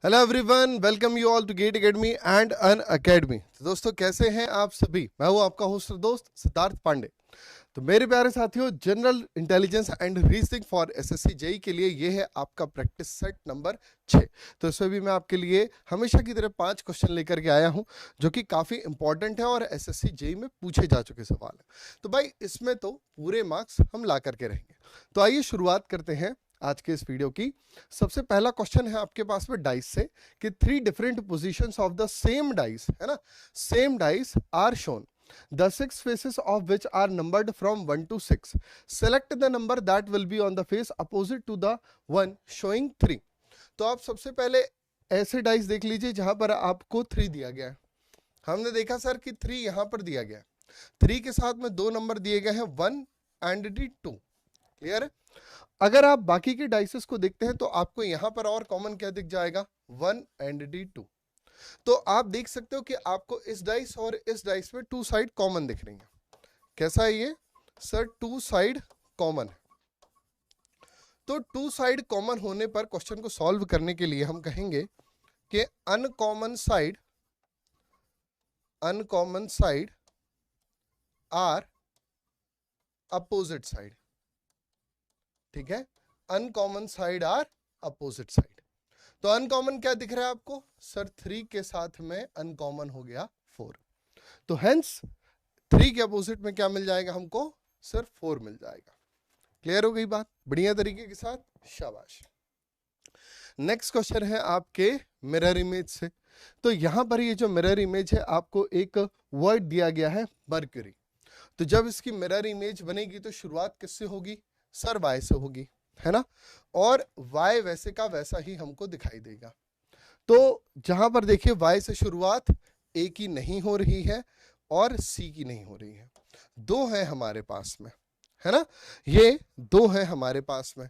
Hello everyone, welcome you all to GATE academy and Unacademy. तो दोस्तों कैसे हैं आप सभी? मैं हूं आपका होस्ट दोस्त सिद्धार्थ पांडे। तो मेरे प्यारे साथियों, general intelligence and reasoning for SSC JE के लिए ये है आपका प्रैक्टिस सेट नंबर 6। तो इसमें भी मैं आपके लिए हमेशा की तरह 5 क्वेश्चन लेकर के आया हूं जो कि काफ़ी इंपॉर्टेंट है और एसएससी जेई में पूछे जा चुके सवाल है। तो भाई इसमें तो पूरे मार्क्स हम ला करके रहेंगे। तो आइए शुरुआत करते हैं आज के इस वीडियो की। सबसे पहला क्वेश्चन है आपके पास में डाइस से कि 3 different positions of the same dice, है ना, same dice are shown, the 6 faces of which are numbered from 1 to 6. Select the number that will be on the face opposite to the one showing 3. तो आप सबसे पहले ऐसे dice देख लीजिए जहां पर आपको 3 दिया गया है। हमने देखा सर कि 3 यहां पर दिया गया है। 3 के साथ में 2 नंबर दिए गए हैं, 1 एंड 2। क्लियर है? अगर आप बाकी के डाइसेस को देखते हैं तो आपको यहां पर और कॉमन क्या दिख जाएगा? 1 एंड 2। तो आप देख सकते हो कि आपको इस डाइस और इस डाइस में 2 साइड कॉमन दिख रही है। कैसा है ये? सर 2 साइड कॉमन है। तो 2 साइड कॉमन होने पर क्वेश्चन को सॉल्व करने के लिए हम कहेंगे कि uncommon side are opposite side. ठीक है, uncommon side are opposite side. तो अनकॉमन क्या दिख रहा है आपको? सर 3 के साथ में अनकॉमन हो गया 4। तो हेंस 3 के अपोजिट में क्या मिल जाएगा हमको? सर 4 मिल जाएगा। क्लियर हो गई बात? बढ़िया तरीके के साथ, शाबाश। नेक्स्ट क्वेश्चन है आपके मिरर इमेज से। तो यहां पर ये जो मिरर इमेज है आपको एक वर्ड दिया गया है मर्क्यूरी। तो जब इसकी मिरर इमेज बनेगी तो शुरुआत किससे होगी? सर वाई से होगी, है ना। और वाई वैसे का वैसा ही हमको दिखाई देगा। तो जहां पर देखिए वाई से शुरुआत ए की नहीं हो रही है और सी की नहीं हो रही है, 2 है हमारे पास में, है ना। ये 2 है हमारे पास में।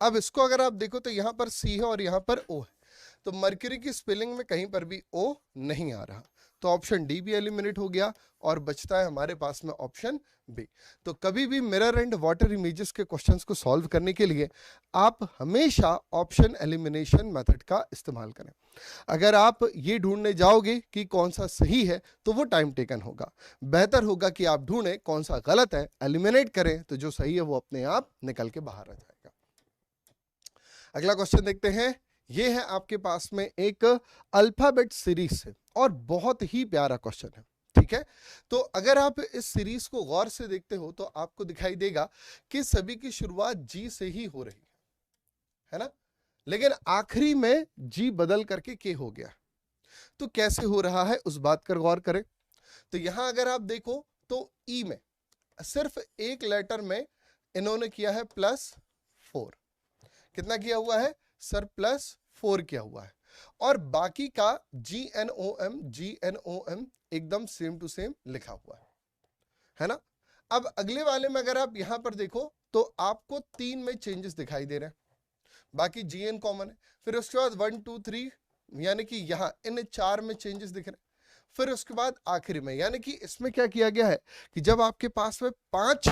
अब इसको अगर आप देखो तो यहां पर सी है और यहां पर ओ है। तो मर्क्यूरी की स्पेलिंग में कहीं पर भी ओ नहीं आ रहा। तो ऑप्शन डी भी एलिमिनेट हो गया और बचता है हमारे पास में ऑप्शन बी। तो कभी भी मिरर एंड वाटर इमेजेस के क्वेश्चंस को सॉल्व करने के लिए आप हमेशा ऑप्शन एलिमिनेशन मेथड का इस्तेमाल करें। अगर आप ये ढूंढने जाओगे कि कौन सा सही है तो वो टाइम टेकन होगा। बेहतर होगा कि आप ढूंढें कौन सा गलत है, एलिमिनेट करें, तो जो सही है वो अपने आप निकल के बाहर आ जाएगा। अगला क्वेश्चन देखते हैं। ये है आपके पास में एक अल्फाबेट सीरीज से और बहुत ही प्यारा क्वेश्चन है। ठीक है, तो अगर आप इस सीरीज को गौर से देखते हो तो आपको दिखाई देगा कि सभी की शुरुआत जी से ही हो रही है ना, लेकिन आखिरी में जी बदल करके के हो गया। तो कैसे हो रहा है उस बात पर गौर करें। तो यहां अगर आप देखो तो ई में सिर्फ एक लेटर में इन्होंने किया है +4। कितना किया हुआ है? सर +4 किया हुआ है। और बाकी का GNOM एकदम सेम टू सेम लिखा हुआ है ना। अब अगले वाले में अगर आप यहां पर देखो तो आपको 3 में चेंजेस दिखाई दे रहे हैं, बाकी GN कॉमन है। फिर उसके बाद 1 2 3 यानी कि यहां इन 4 में चेंजेस दिख रहे हैं। फिर उसके बाद आखिरी में, यानी कि इसमें क्या किया गया है कि जब आपके पास में 5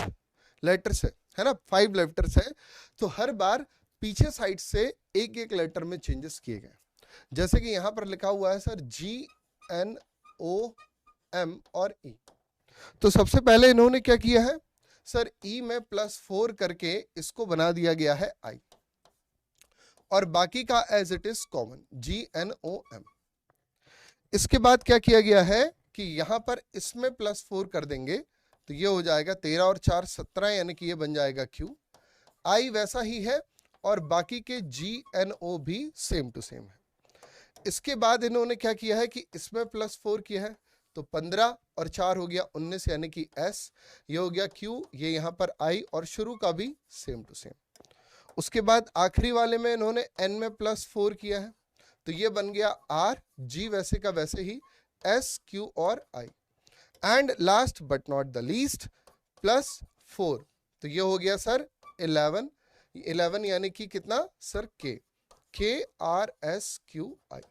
लेटर्स है ना, 5 लेटर्स है, तो हर बार पीछे साइड से एक एक लेटर में चेंजेस किए गए। जैसे कि यहां पर लिखा हुआ है सर GNOM और E। तो सबसे पहले इन्होंने क्या किया है सर? E में +4 करके इसको बना दिया गया है I, और बाकी का as it is common GNOM। इसके बाद क्या किया गया है कि यहां पर इसमें +4 कर देंगे तो ये हो जाएगा 13 और 4 17, यानी कि ये बन जाएगा Q। I वैसा ही है और बाकी के GNO भी सेम टू सेम है। इसके बाद इन्होंने क्या किया है कि इसमें +4 किया है, तो 15 और 4 हो गया 19, यानी कि S। ये हो गया Q, ये यहां पर I, और शुरू का भी सेम टू सेम। उसके बाद आखिरी वाले में इन्होंने N में +4 किया है, तो ये बन गया R, G वैसे का वैसे ही, S Q और I। And last but not the least +4, तो ये हो गया सर 11 यानी कि कितना सर? KRSQI।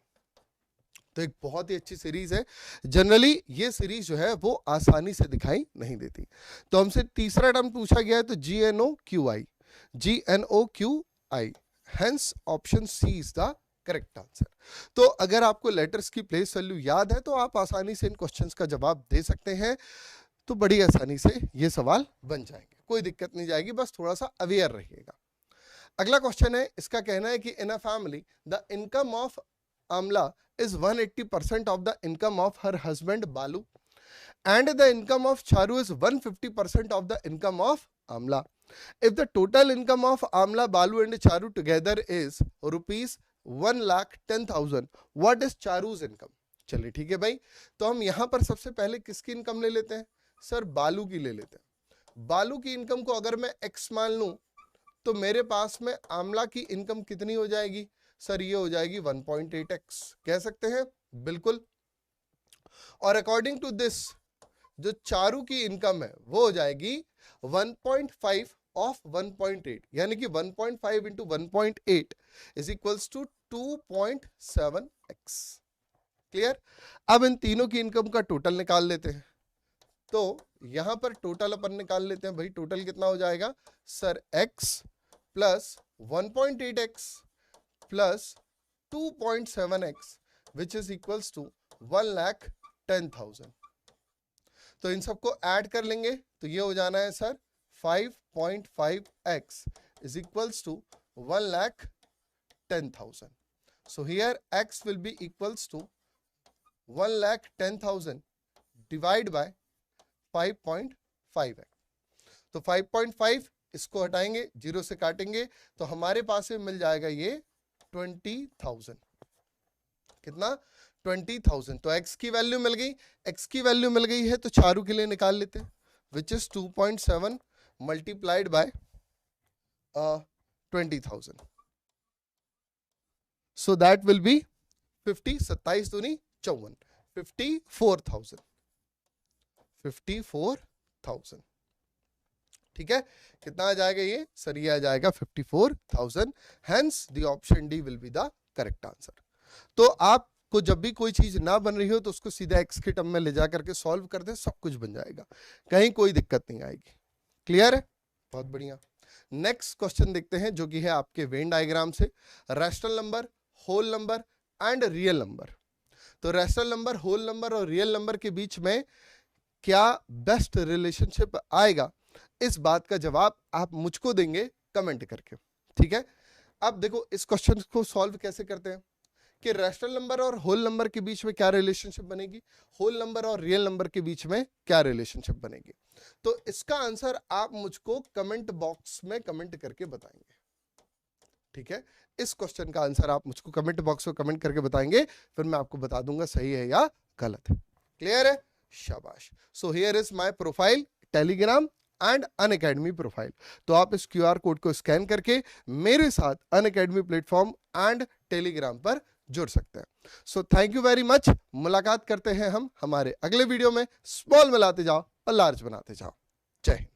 तो एक बहुत ही अच्छी सीरीज है। जनरली ये सीरीज जो है वो आसानी से दिखाई नहीं देती। तो हमसे तीसरा टर्म पूछा गया है तो GNOQI, hence option C is the correct answer. तो अगर आपको लेटर्स की प्लेस वैल्यू याद है तो आप आसानी से इन क्वेश्चंस का जवाब दे सकते हैं, तो बड़ी आसानी से ये सवाल बन जाएंगे, कोई दिक्कत नहीं जाएगी, बस थोड़ा सा अवेयर रहिएगा। अगला क्वेश्चन है, इसका कहना है कि in a family the income of आमला is 180% of the income of her husband Balu and the income of Charu is 150% of the income of Amla. If the total income of Amla, Balu and Charu together is rupees 1,10,000, what is Charu's income? चलिए ठीक है भाई, तो हम यहां पर सबसे पहले किसकी इनकम ले लेते हैं? सर बालू की ले लेते हैं। बालू की इनकम को अगर मैं x मान लूं तो मेरे पास में आमला की इनकम कितनी हो जाएगी? सर ये हो जाएगी 1.8x, कह सकते हैं, बिल्कुल। और अकॉर्डिंग टू दिस जो चारू की इनकम है वो हो जाएगी 1.5 ऑफ 1.8, यानी कि 1.5 into 1.8 is equals to 2.7x। Clear? अब इन तीनों की इनकम का टोटल निकाल लेते हैं, तो यहां पर टोटल अपन निकाल लेते हैं भाई। टोटल कितना हो जाएगा? Sir x plus 1.8x plus 2.7x which is equals to 1,10,000। तो इन सबको ऐड कर लेंगे तो ये हो जाना है sir 5.5x is equals to 1,10,000। So here x will be equals to 1,10,000 divide by 5.5x। तो 5.5 इसको हटाएंगे, जीरो से काटेंगे तो हमारे पास में मिल जाएगा ये 20,000। कितना? 20,000। तो x की वैल्यू मिल गई, x की वैल्यू मिल गई है तो चारू के लिए निकाल लेते हैं, which is 2.7 multiplied by 20,000। So that will be 50, 27 दूनी 54, 54,000, 54,000। ठीक है, कितना आ जाएगा ये? सर ये आ जाएगा 54,000। Hence the option D will be the correct answer. तो आपको जब भी कोई चीज ना बन रही हो तो उसको सीधा एक्स के टर्म में ले जा करके सॉल्व कर दे, सब कुछ बन जाएगा, कहीं कोई दिक्कत नहीं आएगी। क्लियर है? बहुत बढ़िया। नेक्स्ट क्वेश्चन देखते हैं जो कि है आपके वेन डायग्राम से, rational number, whole number and real number. तो रैशनल नंबर, होल नंबर और रियल नंबर के बीच में क्या बेस्ट रिलेशनशिप आएगा, इस बात का जवाब आप मुझको देंगे कमेंट करके। ठीक है, अब देखो इस क्वेश्चन को सॉल्व कैसे करते हैं कि रैशनल नंबर और होल नंबर के बीच में क्या रिलेशनशिप बनेगी, होल नंबर और रियल नंबर के बीच में क्या रिलेशनशिप बनेगी। तो इसका आंसर आप मुझको कमेंट बॉक्स में कमेंट करके बताएंगे। ठीक है, इस क्वेश्चन का आंसर आप मुझको कमेंट बॉक्स में कमेंट करके बताएंगे, फिर मैं आपको बता दूंगा सही है या गलत है। क्लियर है? शाबाश। So here is my profile, Telegram and Unacademy profile. तो आप इस क्यूआर कोड को स्कैन करके मेरे साथ अनअकैडमी प्लेटफॉर्म एंड टेलीग्राम पर जुड़ सकते हैं। So thank you very much. मुलाकात करते हैं हम हमारे अगले वीडियो में। स्मॉल मिलाते जाओ और लार्ज बनाते जाओ। जय हिंद।